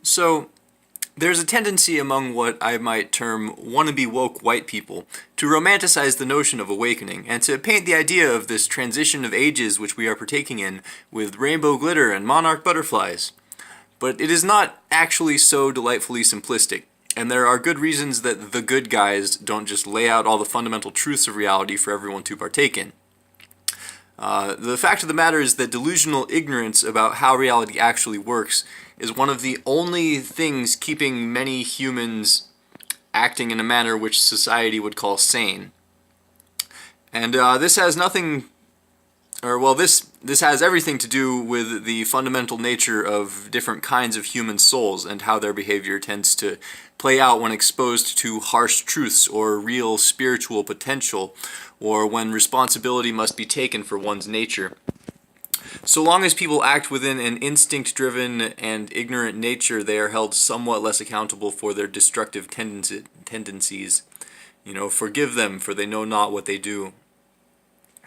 So, there's a tendency among what I might term wannabe woke white people to romanticize the notion of awakening and to paint the idea of this transition of ages which we are partaking in with rainbow glitter and monarch butterflies. But it is not actually so delightfully simplistic, and there are good reasons that the good guys don't just lay out all the fundamental truths of reality for everyone to partake in. The fact of the matter is that delusional ignorance about how reality actually works is one of the only things keeping many humans acting in a manner which society would call sane. And this has nothing, or well, this has everything to do with the fundamental nature of different kinds of human souls and how their behavior tends to play out when exposed to harsh truths or real spiritual potential, or when responsibility must be taken for one's nature. So long as people act within an instinct-driven and ignorant nature, they are held somewhat less accountable for their destructive tendencies. Forgive them, for they know not what they do.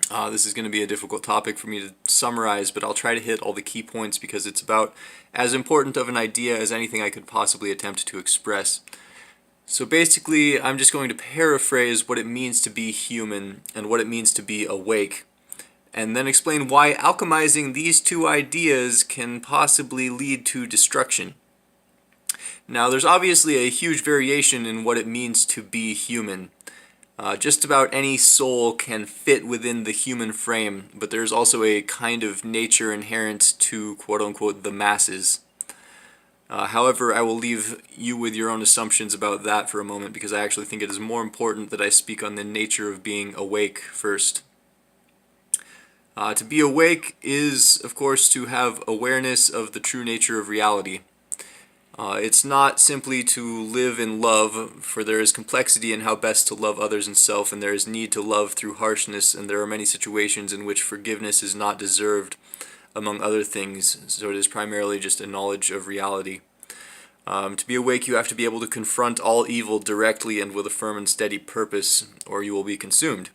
This is going to be a difficult topic for me to summarize, but I'll try to hit all the key points because it's about as important of an idea as anything I could possibly attempt to express. So basically, I'm just going to paraphrase what it means to be human and what it means to be awake, and then explain why alchemizing these two ideas can possibly lead to destruction. Now, there's obviously a huge variation in what it means to be human. Just about any soul can fit within the human frame, but there's also a kind of nature inherent to quote-unquote the masses. However, I will leave you with your own assumptions about that for a moment because I actually think it is more important that I speak on the nature of being awake first. To be awake is, of course, to have awareness of the true nature of reality. It's not simply to live in love, for there is complexity in how best to love others and self, and there is need to love through harshness, and there are many situations in which forgiveness is not deserved, among other things, so it is primarily just a knowledge of reality. To be awake, you have to be able to confront all evil directly and with a firm and steady purpose, or you will be consumed.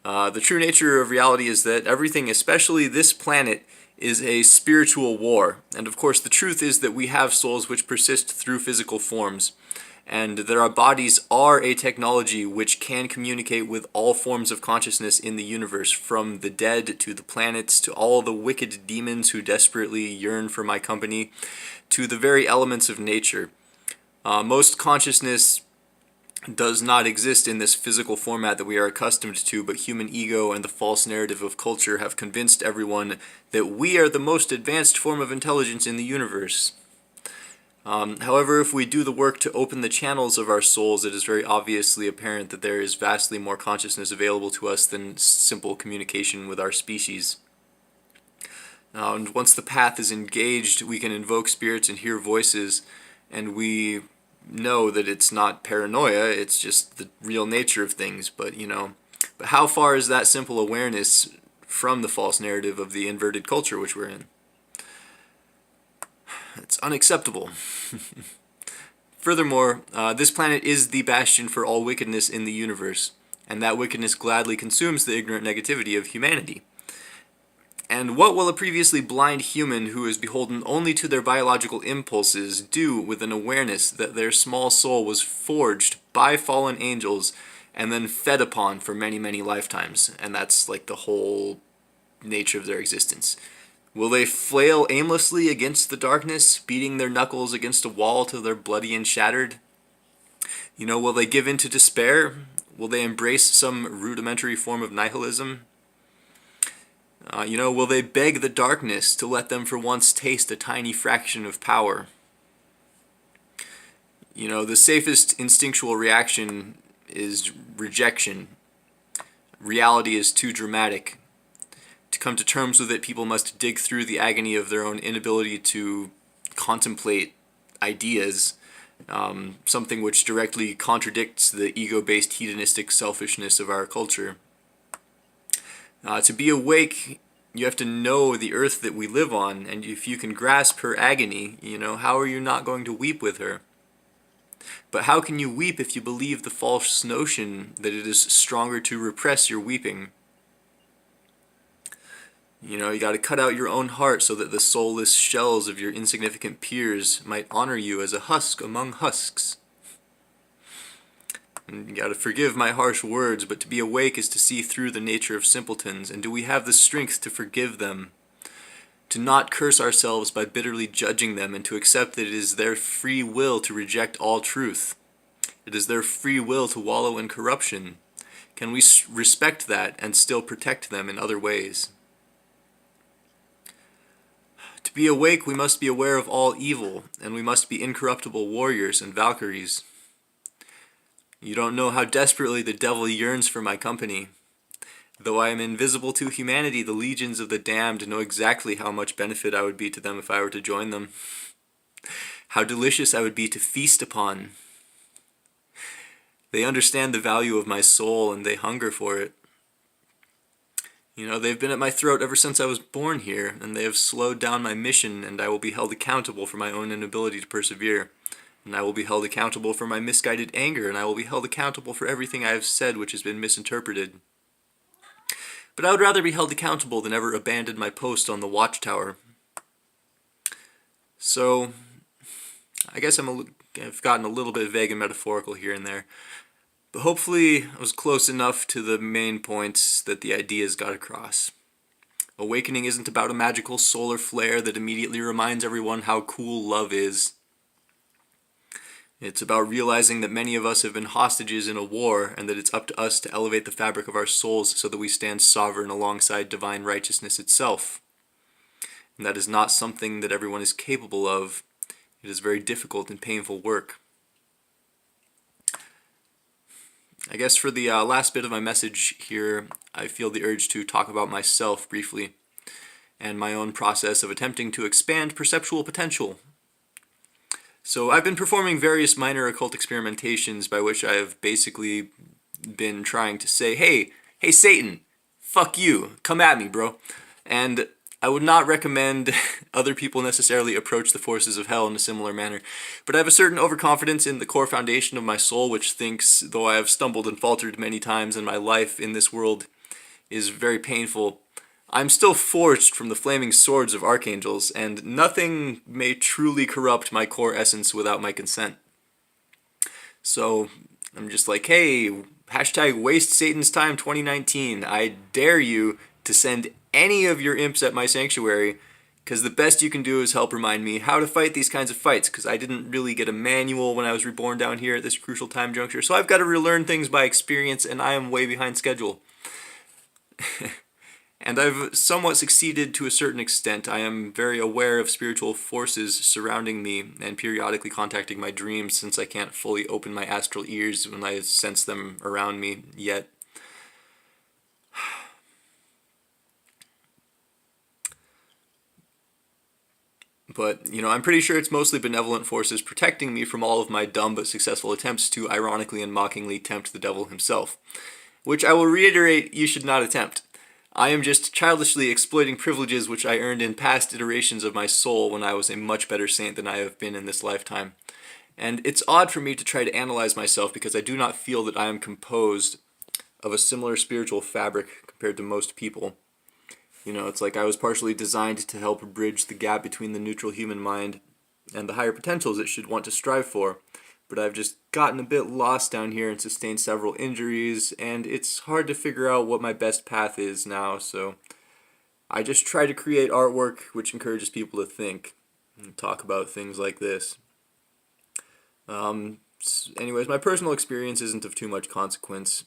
The true nature of reality is that everything, especially this planet, is a spiritual war. And of course, the truth is that we have souls which persist through physical forms, and that our bodies are a technology which can communicate with all forms of consciousness in the universe, from the dead to the planets to all the wicked demons who desperately yearn for my company, to the very elements of nature. Most consciousness does not exist in this physical format that we are accustomed to, but human ego and the false narrative of culture have convinced everyone that we are the most advanced form of intelligence in the universe. However, if we do the work to open the channels of our souls, it is very obviously apparent that there is vastly more consciousness available to us than simple communication with our species. And once the path is engaged, we can invoke spirits and hear voices, and we know that it's not paranoia, it's just the real nature of things. But how far is that simple awareness from the false narrative of the inverted culture which we're in? It's unacceptable. Furthermore, this planet is the bastion for all wickedness in the universe, and that wickedness gladly consumes the ignorant negativity of humanity. And what will a previously blind human who is beholden only to their biological impulses do with an awareness that their small soul was forged by fallen angels and then fed upon for many, many lifetimes? And that's like the whole nature of their existence. Will they flail aimlessly against the darkness, beating their knuckles against a wall till they're bloody and shattered? Will they give in to despair? Will they embrace some rudimentary form of nihilism? Will they beg the darkness to let them for once taste a tiny fraction of power? The safest instinctual reaction is rejection. Reality is too dramatic. To come to terms with it, people must dig through the agony of their own inability to contemplate ideas, something which directly contradicts the ego-based hedonistic selfishness of our culture. To be awake, you have to know the earth that we live on, and if you can grasp her agony, how are you not going to weep with her? But how can you weep if you believe the false notion that it is stronger to repress your weeping? You know, you got to cut out your own heart so that the soulless shells of your insignificant peers might honor you as a husk among husks. And you got to forgive my harsh words, but to be awake is to see through the nature of simpletons. And do we have the strength to forgive them? To not curse ourselves by bitterly judging them, and to accept that it is their free will to reject all truth. It is their free will to wallow in corruption. Can we respect that and still protect them in other ways? To be awake, we must be aware of all evil, and we must be incorruptible warriors and Valkyries. You don't know how desperately the devil yearns for my company. Though I am invisible to humanity, the legions of the damned know exactly how much benefit I would be to them if I were to join them. How delicious I would be to feast upon. They understand the value of my soul, and they hunger for it. You know, they've been at my throat ever since I was born here, and they have slowed down my mission, and I will be held accountable for my own inability to persevere. And I will be held accountable for my misguided anger, and I will be held accountable for everything I have said which has been misinterpreted. But I would rather be held accountable than ever abandon my post on the watchtower. So, I guess I've gotten a little bit vague and metaphorical here and there. But hopefully I was close enough to the main points that the ideas got across. Awakening isn't about a magical solar flare that immediately reminds everyone how cool love is. It's about realizing that many of us have been hostages in a war, and that it's up to us to elevate the fabric of our souls so that we stand sovereign alongside divine righteousness itself. And that is not something that everyone is capable of. It is very difficult and painful work. I guess for the last bit of my message here, I feel the urge to talk about myself briefly, and my own process of attempting to expand perceptual potential. So I've been performing various minor occult experimentations by which I have basically been trying to say, hey Satan, fuck you, come at me, bro. And I would not recommend other people necessarily approach the forces of hell in a similar manner. But I have a certain overconfidence in the core foundation of my soul, which thinks, though I have stumbled and faltered many times in my life in this world is very painful, I'm still forged from the flaming swords of archangels, and nothing may truly corrupt my core essence without my consent. So I'm just like, hey, hashtag waste Satan's time 2019. I dare you to send any of your imps at my sanctuary, because the best you can do is help remind me how to fight these kinds of fights, because I didn't really get a manual when I was reborn down here at this crucial time juncture. So I've got to relearn things by experience, and I am way behind schedule. And I've somewhat succeeded to a certain extent. I am very aware of spiritual forces surrounding me and periodically contacting my dreams, since I can't fully open my astral ears when I sense them around me yet. But, you know, I'm pretty sure it's mostly benevolent forces protecting me from all of my dumb but successful attempts to ironically and mockingly tempt the devil himself. Which I will reiterate, you should not attempt. I am just childishly exploiting privileges which I earned in past iterations of my soul when I was a much better saint than I have been in this lifetime. And it's odd for me to try to analyze myself, because I do not feel that I am composed of a similar spiritual fabric compared to most people. You know, it's like I was partially designed to help bridge the gap between the neutral human mind and the higher potentials it should want to strive for. But I've just gotten a bit lost down here and sustained several injuries, and it's hard to figure out what my best path is now, so I just try to create artwork which encourages people to think and talk about things like this. Anyways, my personal experience isn't of too much consequence.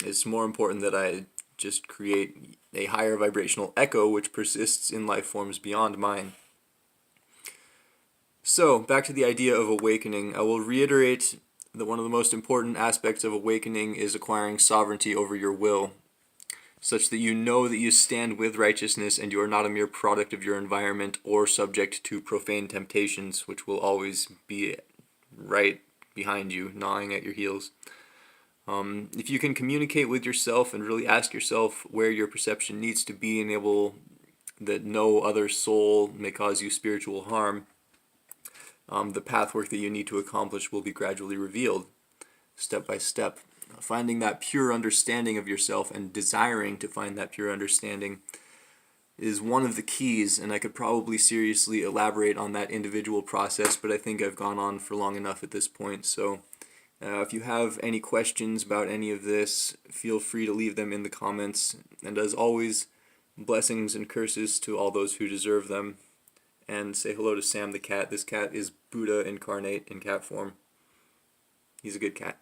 It's more important that I just create a higher vibrational echo which persists in life forms beyond mine. So, back to the idea of awakening. I will reiterate that one of the most important aspects of awakening is acquiring sovereignty over your will, such that you know that you stand with righteousness and you are not a mere product of your environment or subject to profane temptations, which will always be right behind you, gnawing at your heels. If you can communicate with yourself and really ask yourself where your perception needs to be, enable that no other soul may cause you spiritual harm, the pathwork that you need to accomplish will be gradually revealed, step by step. Finding that pure understanding of yourself and desiring to find that pure understanding is one of the keys, and I could probably seriously elaborate on that individual process, but I think I've gone on for long enough at this point. So if you have any questions about any of this, feel free to leave them in the comments. And as always, blessings and curses to all those who deserve them. And say hello to Sam the cat. This cat is Buddha incarnate in cat form. He's a good cat.